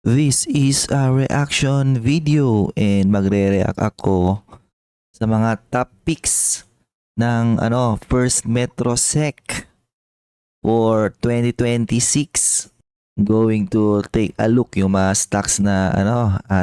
This is a reaction video and magre-react ako sa mga top picks ng First Metro Sec for 2026. Going to take a look yung mga stocks na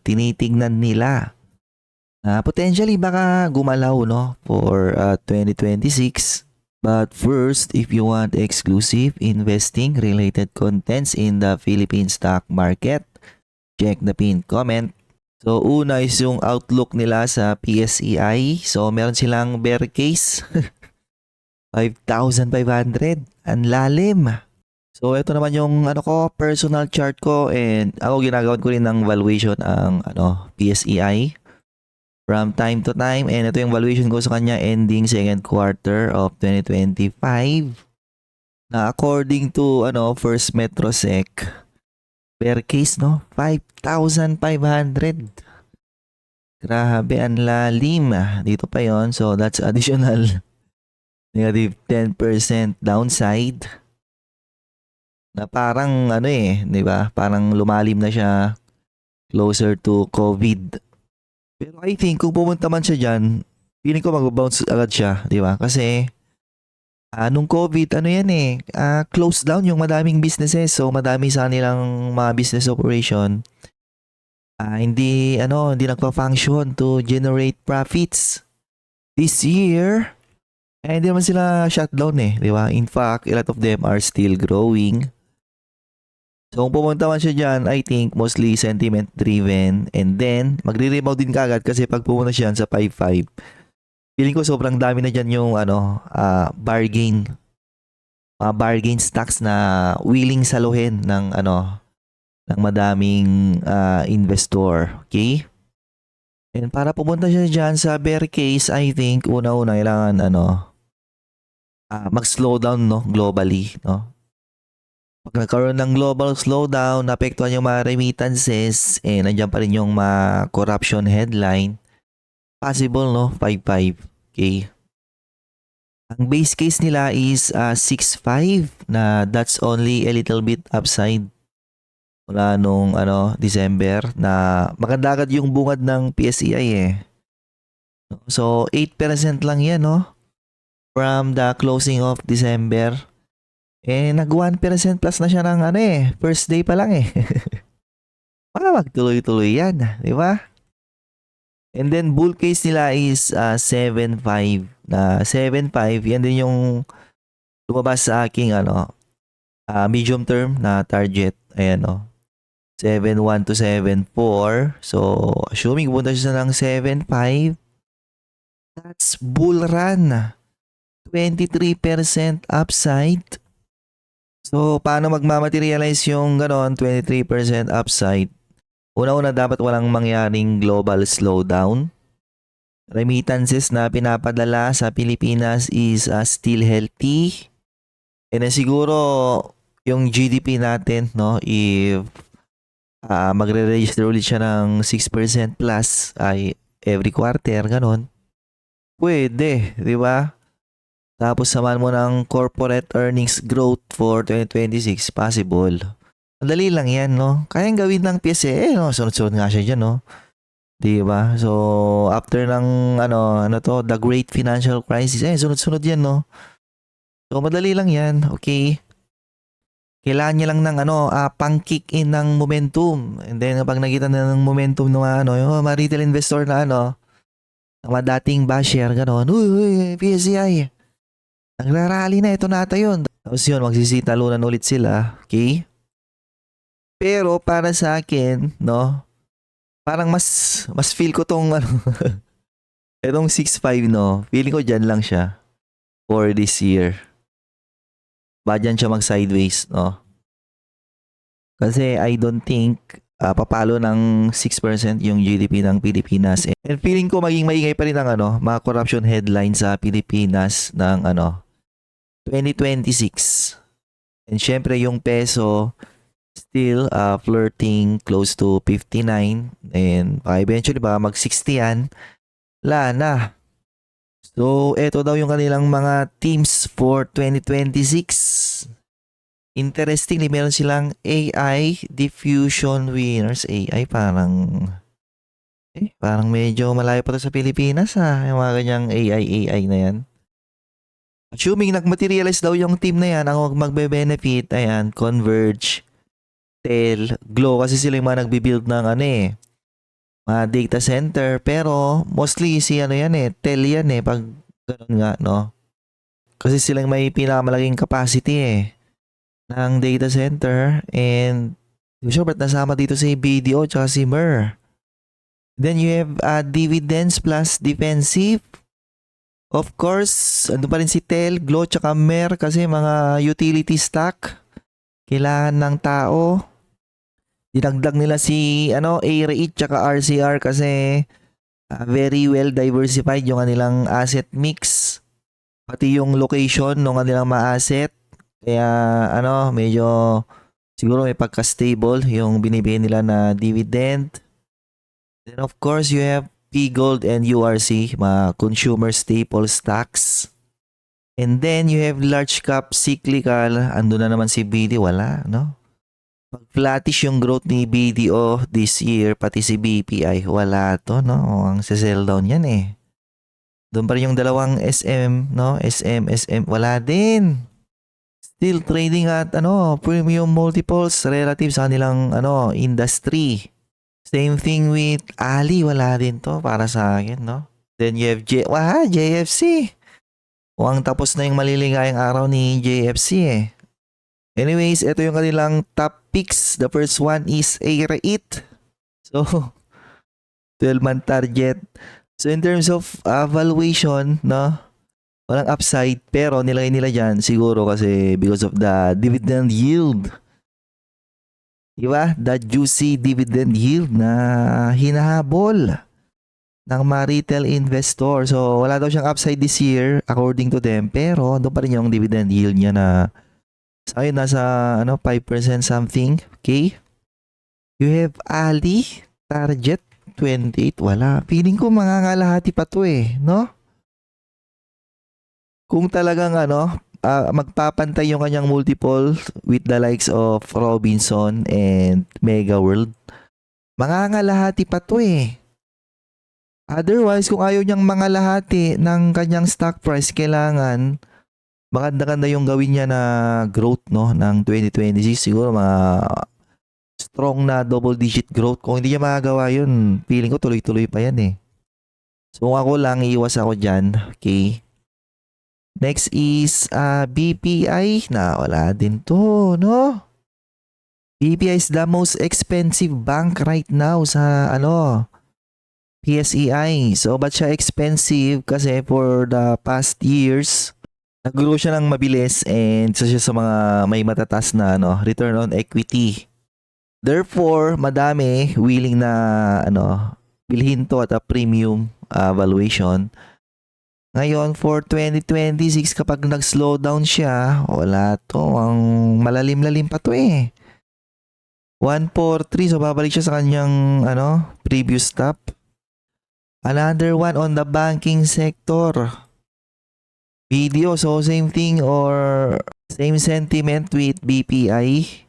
tinitingnan nila. Potentially baka gumalaw for 2026. But first, if you want exclusive investing related contents in the Philippine stock market, check the pinned comment. So una is yung outlook nila sa PSEI. So meron silang bear case 5,500. Ang lalim. So ito naman yung personal chart ko, and ako ginagawan ko rin ng valuation ang PSEI from time to time, and ito yung valuation ko sa kanya ending second quarter of 2025 na according to First Metro Sec. Bear case 5,500. Grabe, ang lalim. Dito pa yon. So that's additional negative 10% downside. Na parang di ba? Parang lumalim na siya closer to COVID. Pero I think kung pumunta man siya diyan, feeling ko mag-bounce agad siya, di ba? Kasi nung COVID, close down yung madaming businesses. So madami sa nilang mga business operation hindi nagpa-function to generate profits. This year, hindi naman sila shutdown di ba? In fact, a lot of them are still growing. So kung pumunta man siya dyan, I think mostly sentiment driven, and then magre-rebound din kagad kasi pag pumunta siya sa 5.5, feeling ko sobrang dami na dyan yung bargain stocks na willing saluhin ng ng madaming investor. Okay? And para pumunta siya dyan sa bear case, I think una-una kailangan mag-slow down globally. Pag nagkaroon ng global slowdown, naapektuhan yung mga remittances, nandiyan pa rin yung mga corruption headline, possible 5.5. Okay? Ang base case nila is 6.5 na that's only a little bit upside mula nung December, na maganda agad yung bungad ng PSEI So 8% lang yan from the closing of December. Nag 1% plus na siya ng first day pa lang Baka magtuloy-tuloy yan, di ba? And then bull case nila is 7.5. Na 7.5, yan din yung lumabas sa aking medium term na target. Ayan 7.1 to 7.4. So assuming punta siya ng 7.5, that's bull run. 23% upside. So, paano magmamaterialize yung 23% upside? Una-una, dapat walang mangyaring global slowdown. Remittances na pinapadala sa Pilipinas is still healthy. And then siguro, yung GDP natin, if magre-register ulit siya ng 6% plus ay every quarter, pwede, di ba? Tapos samahan mo ng corporate earnings growth for 2026, possible. Madali lang yan, Kayang gawin ng PSE, sunod-sunod nga siya dyan, Di ba? So, after ng, the Great Financial Crisis, sunod-sunod yan, So, madali lang yan, okay? Kailangan niya lang ng, pang-kick in ng momentum. And then, pag nakita na ng momentum ng yung mga retail investor na, mga dating basher, uy, PSEI, nagrarally na, ito na ata yun. Tapos yun, magsisitalunan ulit sila. Okay? Pero para sa akin, parang mas feel ko tong itong 6.5, feeling ko dyan lang siya for this year. Ba dyan siya mag-sideways, Kasi I don't think papalo ng 6% yung GDP ng Pilipinas. And feeling ko maging maingay pa rin ang mga corruption headlines sa Pilipinas ng 2026. And syempre yung peso still flirting close to 59, and eventually baka mag-60 yan. Wala na. So eto daw yung kanilang mga teams for 2026. Interestingly, meron silang AI diffusion winners. AI parang medyo malayo pa to sa Pilipinas yung mga ganyang AI na yan. Assuming nag-materialize daw yung team na yan, ang magbe-benefit, ayan, Converge, Tel, Glow, kasi sila yung mga nagbi-build ng mga data center. Pero mostly si Tel yan pag ganun nga, no? Kasi silang may pinakamalaking capacity ng data center, and hindi ko sure ba't nasama dito si BDO tsaka si Mer. Then you have dividends plus defensive. Of course, ano pa rin si Tel, Glow tsaka Mer kasi mga utility stock. Kailangan ng tao. Dinagdag nila si A-Rate tsaka RCR kasi very well diversified yung kanilang asset mix. Pati yung location ng kanilang mga asset. Kaya medyo siguro may pagka-stable yung binibigay nila na dividend. Then of course, you have P-Gold and URC, mga consumer staple stocks. And then you have large cap cyclical. Ando na naman si BD, wala, no? Pag flattish yung growth ni BDO this year, pati si BPI, wala to, no? Ang sell down yan Doon pa rin yung dalawang SM, no? SM, wala din. Still trading at premium multiples relative sa kanilang industry. Same thing with Ali, wala din to para sa akin, no? Then you have JFC. Mukhang tapos na yung maliligayang araw ni JFC Anyways, ito yung kanilang top picks. The first one is A-Rate. So, 12-month target. So, in terms of valuation, no? Walang upside, pero nilagay nila dyan siguro kasi because of the dividend yield. Diba? The juicy dividend yield na hinahabol ng mga retail investor. So, wala daw siyang upside this year according to them. Pero, doon pa rin yung dividend yield niya na sa akin nasa 5% something. Okay? You have Ali, target 28. Wala. Feeling ko mangangalahati pa to no? Kung talagang magpapantay yung kanyang multiple with the likes of Robinson and Mega World, mangangalahati pa to Otherwise, kung ayaw niyang mangalahati ng kanyang stock price, kailangan maganda-ganda yung gawin niya na growth ng 2026. Siguro mga strong na double-digit growth. Kung hindi niya magagawa yun, feeling ko tuloy-tuloy pa yan So kung ako lang, iiwas ako dyan. Okay. Next is BPI na wala din to, no? BPI is the most expensive bank right now sa PSEI. So, ba't siya expensive? Kasi for the past years, nag-grow siya ng mabilis and isa siya sa mga may matatas na return on equity. Therefore, madami willing na bilhin to at a premium valuation. Ngayon, for 2026, kapag nag-slow down siya, wala to. Ang malalim-lalim pa to 143, so babalik siya sa kanyang previous top. Another one on the banking sector. Video, so same thing or same sentiment with BPI.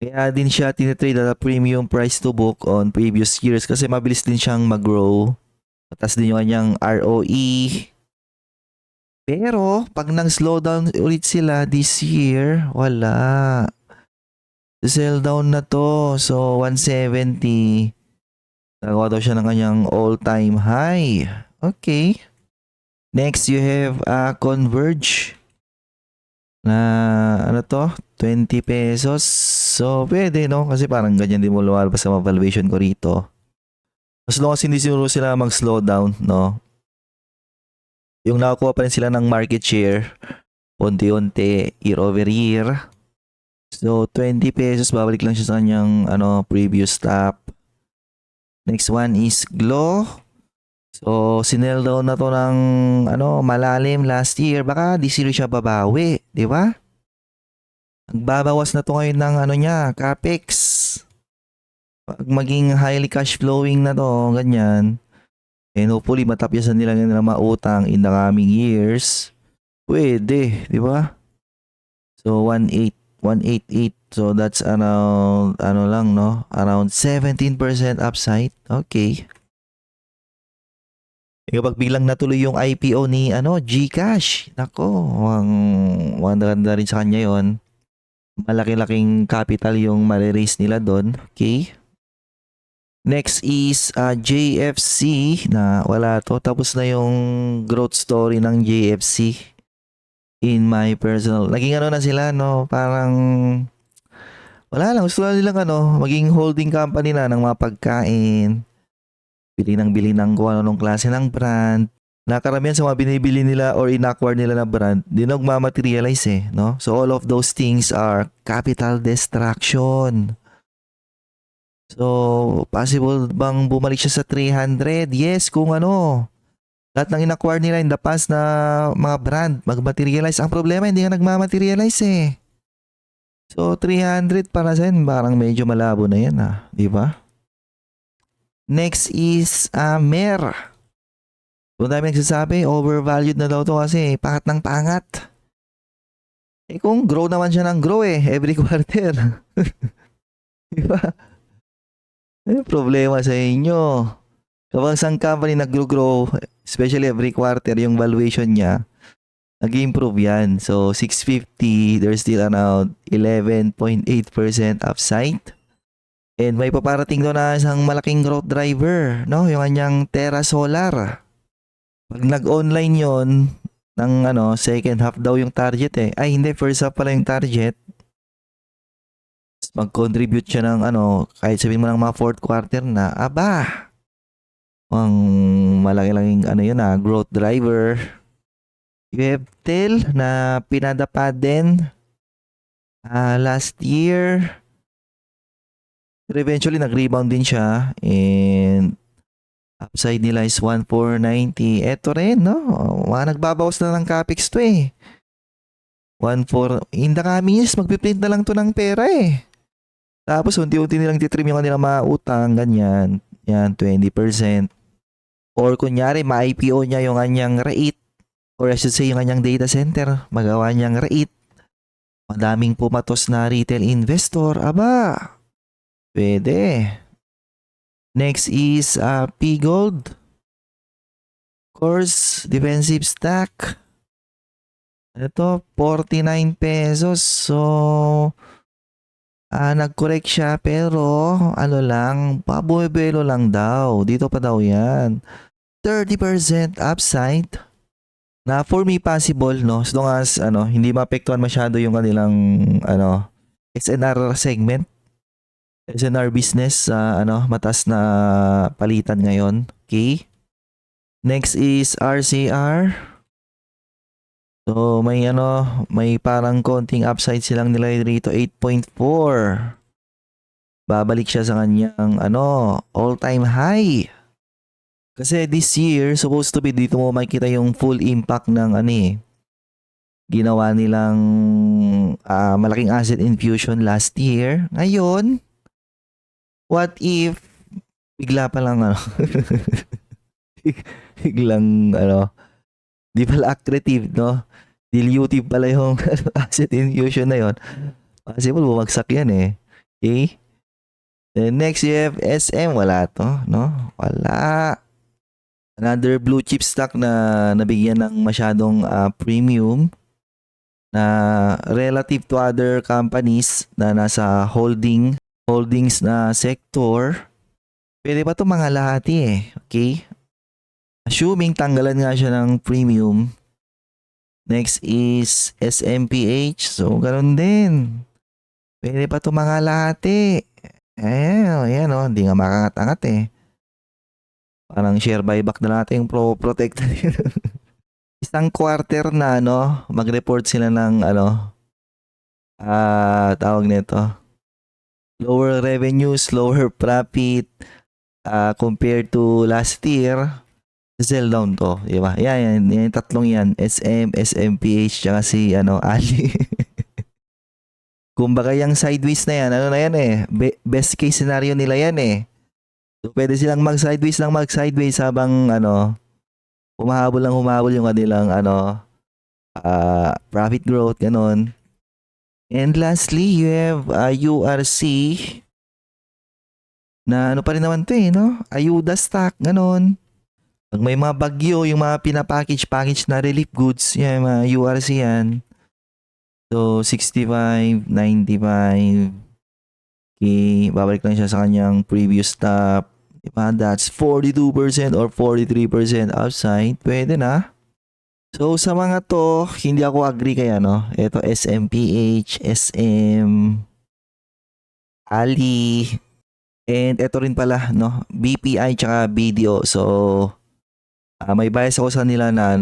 Kaya din siya tinitrade at a premium price to book on previous years kasi mabilis din siyang mag-grow. Mataas din yung kanyang ROE. Pero, pag nang-slow down ulit sila this year, wala. Sell down na to. So, 170. Nagawa daw siya ng kanyang all-time high. Okay. Next, you have Converge. Na, 20 pesos. So, pwede, no? Kasi parang ganyan din mo lumalabas sa valuation ko rito. As long as hindi siguro sila mag-slow down, no? Yung nakakuha pa rin sila ng market share unti-unti year over year. So 20 pesos, babalik lang siya sa kanyang previous top. Next one is Glow. So sinell down na to ng malalim last year. Baka this year siya babawi, di ba? Nagbabawas na to ngayon ng niya, capex. Pag maging highly cash flowing na to, ganyan. And hopefully matapyasan nila ng mga utang in the coming years. Pwede, di ba? So 1.8. 188. So that's around ano lang no, around 17% upside. Okay. Kapag biglang natuloy yung IPO ni GCash, nako, maganda rin sa kanya yon. Malaki-laking capital yung maliraise nila doon. Okay. Next is JFC na wala to. Tapos na yung growth story ng JFC in my personal. Naging na sila no, parang wala lang. Gusto na nilang maging holding company na ng mga pagkain. Bili ng kung anong klase ng brand. Nakaramihan sa mga binibili nila or in-acquire nila na brand, di na magmamaterialize no? So all of those things are capital destruction. So, possible bang bumalik siya sa 300? Yes, kung lahat ng in-acquire nila in the past na mga brand, mag-materialize. Ang problema, hindi nga nagmamaterialize So, 300 para sa yun, parang medyo malabo na yan di ba? Next is Mer. Kung dami nagsasabi, overvalued na daw to kasi pangat ng pangat. Kung grow naman siya ng grow every quarter. Diba? Problema sa inyo. Kapag isang company nag-grow, especially every quarter, yung valuation niya, nag-improve yan. So, 650, there's still around 11.8% upside. And may paparating doon na isang malaking growth driver, no? Yung kanyang Terra Solar. Pag nag-online yon ng second half daw yung target Ay, hindi, first half pala yung target. Mag-contribute siya ng kahit sabihin mo ng mga fourth quarter na, ang malaki-laking yun growth driver. You have Tel na pinadapa din last year. Pero eventually, nag-rebound din siya. And upside nila is 1,490. Eto rin, no? Nagbabawas na ng capex to 1,4. In the coming years, magpiprint na lang to ng pera Tapos, unti-unti nilang titrim yung kanilang mga utang. Ganyan. Yan, 20%. Or kunyari, ma-IPO niya yung kanyang REIT. Or I should say, yung kanyang data center. Magawa niyang REIT. Madaming pumatos na retail investor. Pwede. Next is P-Gold. Of course, defensive stock. Ito, 49 pesos. So, nag-correct siya pero pabuebelo lang daw. Dito pa daw yan. 30% upside. Na for me possible, no? As long as, hindi maapektuhan masyado yung kanilang, SNR segment. SNR business mataas na palitan ngayon. Okay? Next is RCR. So may parang konting upside silang nilay rito, 8.4. Babalik siya sa kanyang all-time high. Kasi this year supposed to be dito mo makikita yung full impact ng ginawa nilang malaking asset infusion last year. Ngayon, what if bigla pa lang biglang di pala accretive, no? Dilutive pala yung asset infusion na yon. Possible bumagsak yan Okay? Then next you have SM, wala to, no? Wala. Another blue chip stock na nabigyan ng masyadong premium na relative to other companies na nasa holdings na sector. Pwede pa ito mga lahati Okay? Assuming tanggalan nga siya ng premium. Next is SMPH. So, ganoon din. Pwede pa ito mga lahati. Ayan hindi nga makakangat-angat Parang share buyback na natin yung protect. Isang quarter na mag-report sila ng tawag nito. Lower revenues, lower profit compared to last year. Sell down to, di ba? Yan, yung tatlong yan. SM, SMPH, tsaka si Ali. Kumbaga yung sideways na yan, na yan best case scenario nila yan So, pwede silang mag-sideways habang humahabol yung kanilang profit growth, ganon. And lastly, you have URC na ano pa rin naman to no? Ayuda stock, ganon. Pag may mga bagyo, yung mga pinapackage na relief goods, yan, mga URC yan. So, 65, 95, okay, babalik lang siya sa kanyang previous top. Diba? That's 42% or 43% upside. Pwede na. So, sa mga to, hindi ako agree kaya, no? Ito, SMPH, SM, Ali, and ito rin pala, no? BPI tsaka BDO. So, may bias ako sa nila na,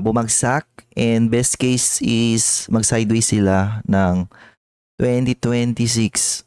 bumagsak, and best case is mag-sideways sila ng 2026.